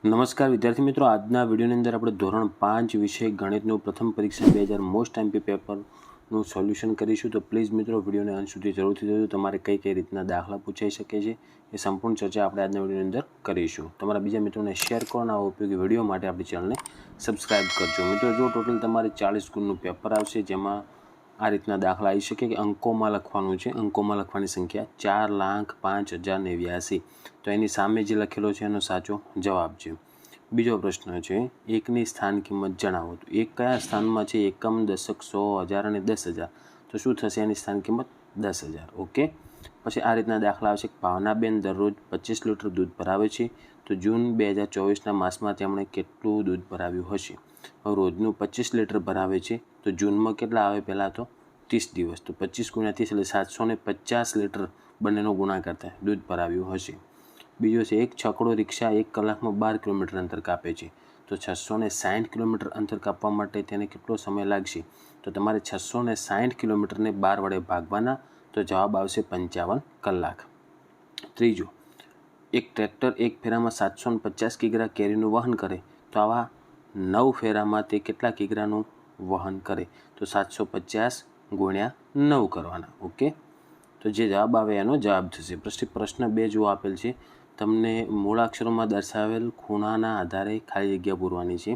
નમસ્કાર વિદ્યાર્થી મિત્રો, આજના વિડીયોની અંદર આપણે ધોરણ 5 વિષય ગણિતનું પ્રથમ પરીક્ષા 2000 મોસ્ટ એમપી પેપરનું સોલ્યુશન કરીશું. તો પ્લીઝ મિત્રો વિડીયોને અંત સુધી જરૂરથી જોજો. તમારે કઈ રીતના દાખલા પૂછાઈ શકે છે એ સંપૂર્ણ ચર્ચા આપણે આજના વિડીયોની અંદર કરીશું. તમારા બીજા મિત્રોને શેર કરો અને આવા ઉપયોગી વિડીયો માટે આપણી ચેનલને સબસ્ક્રાઈબ કરજો. મિત્રો જો ટોટલ તમારે 40 ગુણનું પેપર આવશે, જેમાં આ રીતના દાખલા આવી શકે કે અંકોમાં લખવાનું છે. અંકોમાં લખવાની સંખ્યા 4,05,089. તો એની સામે જે લખેલો છે એનો સાચો જવાબ છે. બીજો પ્રશ્ન છે, એકની સ્થાન કિંમત જણાવો. તો એક કયા સ્થાનમાં છે? એકમ, દશક, 100, 1000 અને 10,000. તો શું થશે એની સ્થાન કિંમત? 10,000. ઓકે. પછી આ રીતના દાખલા આવશે. ભાવનાબેન દરરોજ 25 લીટર દૂધ ભરાવે છે. તો જૂન 2024ના માસમાં તેમણે કેટલું દૂધ ભરાવ્યું હશે? રોજનું 25 લીટર ભરાવે છે, તો જૂનમાં કેટલા આવે? પહેલાં તો 30 દિવસ. તો 25 × 30 એટલે 750 લીટર બંનેનો ગુણાકાર થાય, દૂધ ભરાવ્યું હશે. બીજો છે, એક છકડો રિક્ષા 1 કલાકમાં 12 કિલોમીટર અંતર કાપે છે. તો 660 કિલોમીટર અંતર કાપવા માટે તેને કેટલો સમય લાગશે? તો તમારે 660 કિલોમીટરને 12 વડે ભાગવાના. તો જવાબ આવશે 55 કલાક. ત્રીજો, એક ટ્રેક્ટર એક ફેરામાં 750 કિગ્રા કેરીનું વહન કરે. તો આવા 9 ફેરામાં તે કેટલા કિગ્રાનું વહન કરે? તો 750 × 9 કરવાના. ઓકે. તો જે જવાબ આવે એનો જવાબ થશે. પછી પ્રશ્ન 2 જો આપેલ છે, તમને મૂળાક્ષરોમાં દર્શાવેલ ખૂણાના આધારે ખાલી જગ્યા પૂરવાની છે.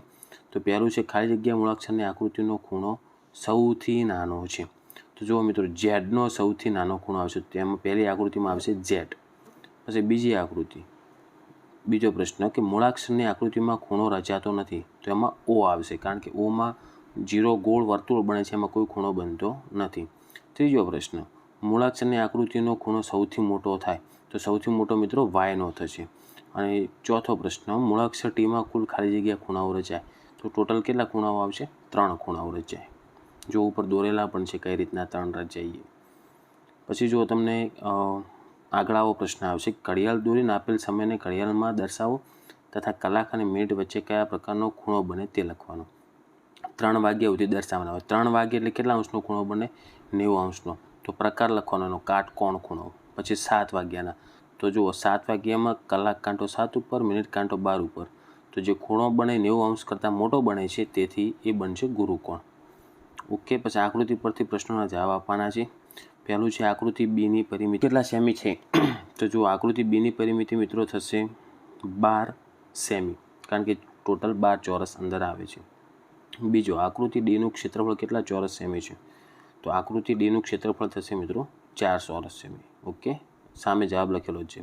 તો પહેલું છે, ખાલી જગ્યા મૂળાક્ષરની આકૃતિનો ખૂણો સૌથી નાનો છે. તો જુઓ મિત્રો, ઝેડનો સૌથી નાનો ખૂણો આવશે. તેમાં પહેલી આકૃતિમાં આવશે ઝેડ. પછી બીજી આકૃતિ, બીજો પ્રશ્ન કે મૂળાક્ષરની આકૃતિમાં ખૂણો રચાતો નથી. તો એમાં ઓ આવશે, કારણ કે ઓમાં 0 ગોળ વર્તુળ બને છે, એમાં કોઈ ખૂણો બનતો નથી. ત્રીજો પ્રશ્ન, મૂળાક્ષરની આકૃતિનો ખૂણો સૌથી મોટો થાય. તો સૌથી મોટો મિત્રો વાયનો થશે. અને ચોથો પ્રશ્ન, મૂળાક્ષર ટીમાં કુલ ખાલી જગ્યા ખૂણાઓ રચાય. તો ટોટલ કેટલા ખૂણાઓ આવશે? 3 ખૂણાઓ રચાય. જો ઉપર દોરેલા પણ છે કઈ રીતના 3 રચાઈએ. પછી જો તમને આગળ આવો પ્રશ્ન આવશે, ઘડિયાળ દોરીને આપેલ સમયને ઘડિયાળમાં દર્શાવો તથા કલાક અને મિનિટ વચ્ચે કયા પ્રકારનો ખૂણો બને તે લખવાનો. 3 વાગ્યા સુધી દર્શાવવાના હોય. 3 વાગ્યા એટલે કેટલા અંશનો ખૂણો બને? 90 અંશનો. તો પ્રકાર લખવાનો એનો, કાટકોણ ખૂણો. પછી 7 વાગ્યાના, તો જુઓ 7 વાગ્યામાં કલાક કાંટો 7 ઉપર, મિનિટ કાંટો 12 ઉપર. તો જે ખૂણો બને 90 અંશ કરતાં મોટો બને છે, તેથી એ બનશે ગુરુકોણ. ઓકે. પછી આકૃતિ પરથી પ્રશ્નોના જવાબ આપવાના છે. પહેલું છે, આકૃતિ બીની પરિમિતિ કેટલા સેમી છે? તો જો આકૃતિ બીની પરિમિતિ મિત્રો થશે 12 સેમી, કારણ કે ટોટલ 12 ચોરસ અંદર આવે છે. બીજો, આકૃતિ ડીનું ક્ષેત્રફળ કેટલા ચોરસ સેમી છે? તો આકૃતિ ડીનું ક્ષેત્રફળ થશે મિત્રો 4 ચોરસ સેમી. ઓકે. સામે જવાબ લખેલો છે.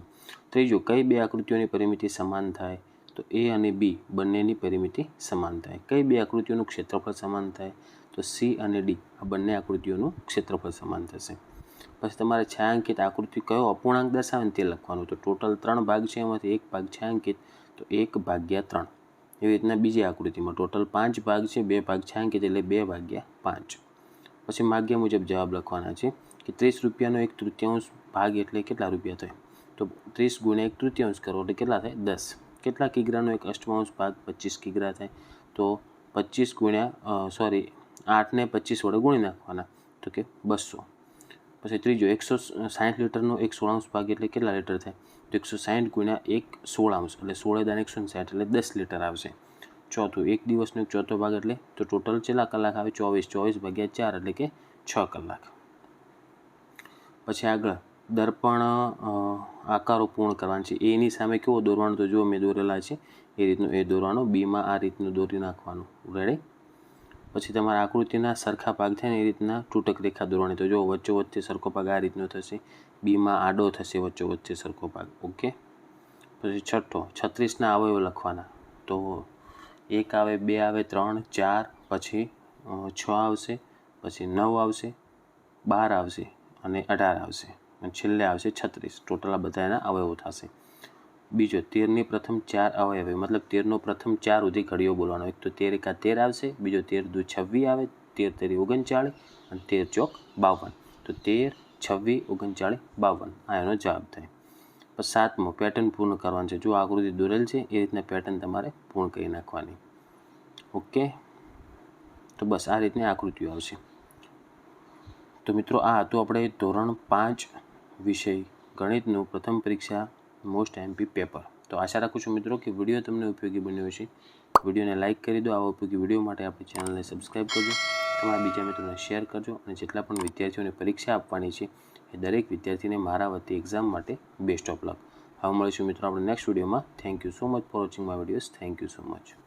ત્રીજો, કઈ બે આકૃતિઓની પરિમિતિ સમાન થાય? તો એ અને બી બંનેની પરિમિતિ સમાન થાય. કઈ બે આકૃતિઓનું ક્ષેત્રફળ સમાન થાય? તો સી અને ડી આ બંને આકૃતિઓનું ક્ષેત્રફળ સમાન થશે. પછી તમારે છાંયાંકિત આકૃતિ કયો અપૂર્ણાંક દર્શાવે ને તે લખવાનું. તો ટોટલ 3 ભાગ છે, એમાંથી 1 ભાગ છાંયાંકિત, તો 1/3. એવી રીતના બીજી આકૃતિમાં ટોટલ 5 ભાગ છે, 2 ભાગ છાંયાંકિત એટલે 2/5. પછી માગ્યા મુજબ જવાબ લખવાના છે કે 30 રૂપિયાનો 1/3 ભાગ એટલે કેટલા રૂપિયા થાય? તો 30 × 1/3 કરો એટલે કેટલા થાય? 10. કેટલા કિગ્રાનો 1/8 ભાગ? 25 કિગ્રા થાય. તો 25 8ને 25 વડે ગુણી નાખવાના, તો કે 200. પછી ત્રીજો, 160 લીટરનો 1/16 ભાગ એટલે કેટલા લીટર થાય? તો 160 × 1/16 એટલે 16 × 160 એટલે 10 લીટર આવશે. ચોથું, એક દિવસનો 1/4 ભાગ એટલે તો ટોટલ કેટલા કલાક આવે? 24. 24/4 એટલે કે 6 કલાક. પછી આગળ દર્પણ આકારો પૂર્ણ કરવાના છે. એની સામે કેવો દોરવાનો? તો જો મેં દોરેલા છે એ રીતનું એ દોરવાનો. બીમાં આ રીતનું દોરી નાખવાનું. રેડી? પછી તમારા આકૃતિના સરખા ભાગ થાય ને એ રીતના તૂટક રેખા દોરવાની. તો જો વચ્ચે સરખો ભાગ આ રીતનો થશે, બીમાં આડો થશે વચ્ચે સરખો ભાગ. ઓકે. પછી છઠ્ઠો, 36ના અવયવ લખવાના. તો 1 આવે, 2 આવે, 3, 4, પછી 6 આવશે, પછી 9 આવશે, 12 આવશે અને 18 આવશે, અને છેલ્લે આવશે 36. ટોટલ આ બધા એના અવયવો થશે. બીજો, 13ની પ્રથમ 4 અવયવ, મતલબ 13નો પ્રથમ 4 સુધી ઘડીઓ બોલવાનો. એક તો 13 × 13 આવશે, બીજો 13 × 2 = 26 આવે, 13 × 3 = 39 અને 13 × 4 = 52. તો 13, 26, 39, 52 આ એનો જવાબ થાય. પછી 7મો, પેટર્ન પૂર્ણ કરવાની છે. જો આકૃતિ દોરેલ છે એ રીતના પેટર્ન તમારે પૂર્ણ કરી નાખવાની. ઓકે. તો બસ આ રીતની આકૃતિઓ આવશે. તો મિત્રો આ હતું આપણે ધોરણ 5 વિષય ગણિતનું પ્રથમ પરીક્ષા મોસ્ટ એમપી પેપર. તો આશા રાખું છું મિત્રો કે વિડીયો તમને ઉપયોગી બન્યો હશે. વિડીયોને લાઇક કરી દો. આવા ઉપયોગી વિડીયો માટે આપણી ચેનલને સબસ્ક્રાઈબ કરજો. તમારા બીજા મિત્રોને શેર કરજો. અને જેટલા પણ વિદ્યાર્થીઓને પરીક્ષા આપવાની છે એ દરેક વિદ્યાર્થીને મારા વતી એક્ઝામ માટે બેસ્ટ ઓફ લક. હવે મળીશું મિત્રો આપણે નેક્સ્ટ વિડીયોમાં. Thank you so much for watching my videos. Thank you so much.